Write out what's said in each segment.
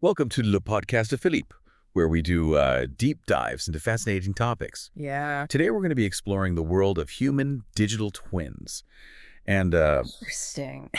Welcome to Le Podcast de Philippe, where we do deep dives into fascinating topics. Yeah. Today, we're going to be exploring the world of human digital twins. And Interesting.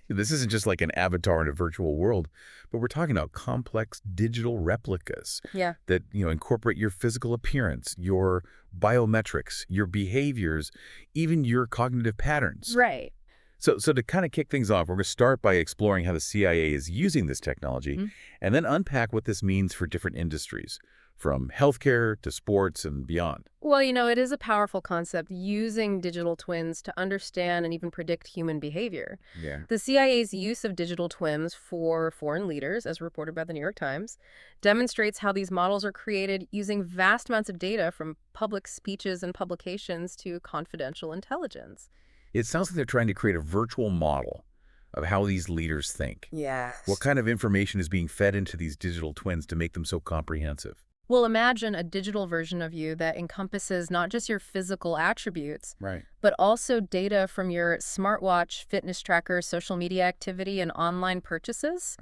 this isn't just like an avatar in a virtual world, but we're talking about complex digital replicas Yeah. that, incorporate your physical appearance, your biometrics, your behaviors, even your cognitive patterns. Right. So to kind of kick things off, we're going to start by exploring how the CIA is using this technology Mm. and then unpack what this means for different industries, from healthcare to sports and beyond. Well, it is a powerful concept using digital twins to understand and even predict human behavior. Yeah. The CIA's use of digital twins for foreign leaders, as reported by the New York Times, demonstrates how these models are created using vast amounts of data from public speeches and publications to confidential intelligence. It sounds like they're trying to create a virtual model of how these leaders think. Yes. What kind of information is being fed into these digital twins to make them so comprehensive? Well, imagine a digital version of you that encompasses not just your physical attributes, Right. but also data from your smartwatch, fitness tracker, social media activity, and online purchases.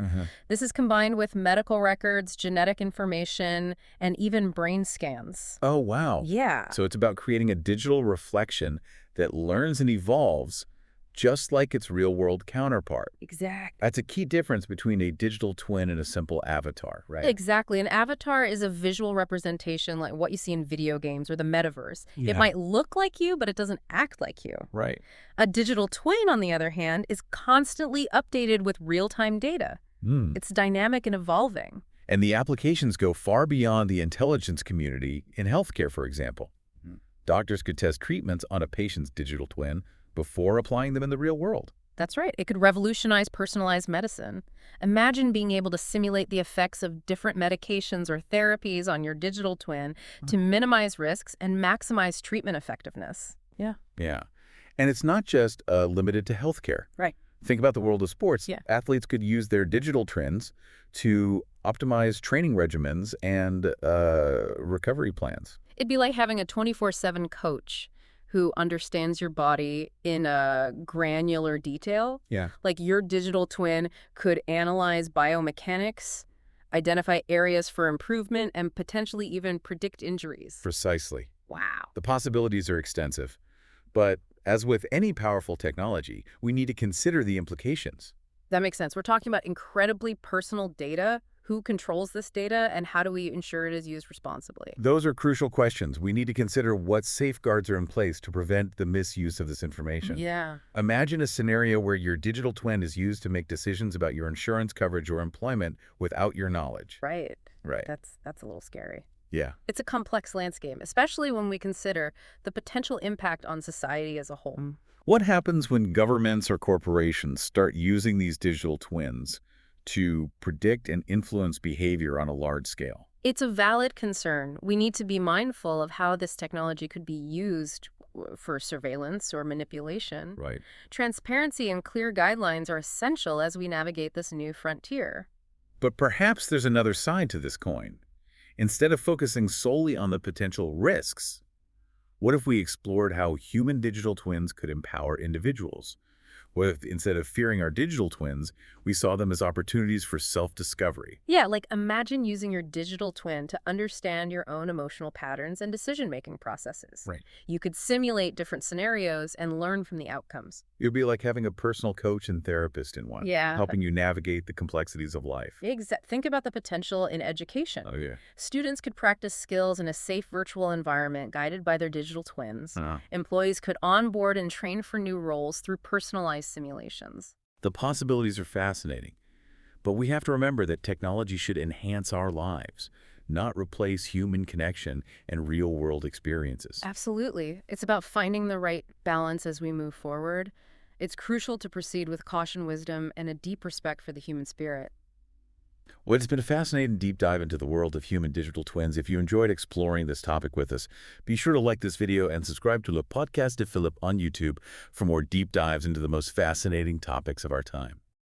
This is combined with medical records, genetic information, and even brain scans. Oh, wow. Yeah. So it's about creating a digital reflection that learns and evolves just like its real-world counterpart. Exactly. That's a key difference between a digital twin and a simple avatar, right? Exactly. An avatar is a visual representation like what you see in video games or the metaverse. Yeah. It might look like you, but it doesn't act like you. Right. A digital twin, on the other hand, is constantly updated with real-time data. Mm. It's dynamic and evolving. And the applications go far beyond the intelligence community in healthcare, for example. Doctors could test treatments on a patient's digital twin before applying them in the real world. That's right. It could revolutionize personalized medicine. Imagine being able to simulate the effects of different medications or therapies on your digital twin to minimize risks and maximize treatment effectiveness. Yeah. Yeah. And it's not just limited to healthcare. Right. Think about the world of sports. Yeah. Athletes could use their digital twins to optimize training regimens and recovery plans. It'd be like having a 24/7 coach who understands your body in a granular detail. Yeah. Like your digital twin could analyze biomechanics, identify areas for improvement, and potentially even predict injuries. Precisely. Wow. The possibilities are extensive. But as with any powerful technology, we need to consider the implications. That makes sense. We're talking about incredibly personal data. Who controls this data, and how do we ensure it is used responsibly? Those are crucial questions. We need to consider what safeguards are in place to prevent the misuse of this information. Yeah. Imagine a scenario where your digital twin is used to make decisions about your insurance coverage or employment without your knowledge. Right. Right. That's a little scary. Yeah. It's a complex landscape, especially when we consider the potential impact on society as a whole. What happens when governments or corporations start using these digital twins to predict and influence behavior on a large scale? It's a valid concern. We need to be mindful of how this technology could be used for surveillance or manipulation. Right. Transparency and clear guidelines are essential as we navigate this new frontier. But perhaps there's another side to this coin. Instead of focusing solely on the potential risks, what if we explored how human digital twins could empower individuals? What if, instead of fearing our digital twins, we saw them as opportunities for self-discovery? Yeah, like imagine using your digital twin to understand your own emotional patterns and decision-making processes. Right. You could simulate different scenarios and learn from the outcomes. It would be like having a personal coach and therapist in one, Yeah. helping you navigate the complexities of life. Think about the potential in education. Oh, yeah. Students could practice skills in a safe virtual environment guided by their digital twins. Employees could onboard and train for new roles through personalized simulations. The possibilities are fascinating, but we have to remember that technology should enhance our lives, not replace human connection and real-world experiences. Absolutely. It's about finding the right balance as we move forward. It's crucial to proceed with caution, wisdom, and a deep respect for the human spirit. Well, it's been a fascinating deep dive into the world of human digital twins. If you enjoyed exploring this topic with us, be sure to like this video and subscribe to Le Podcast de Philippe on YouTube for more deep dives into the most fascinating topics of our time.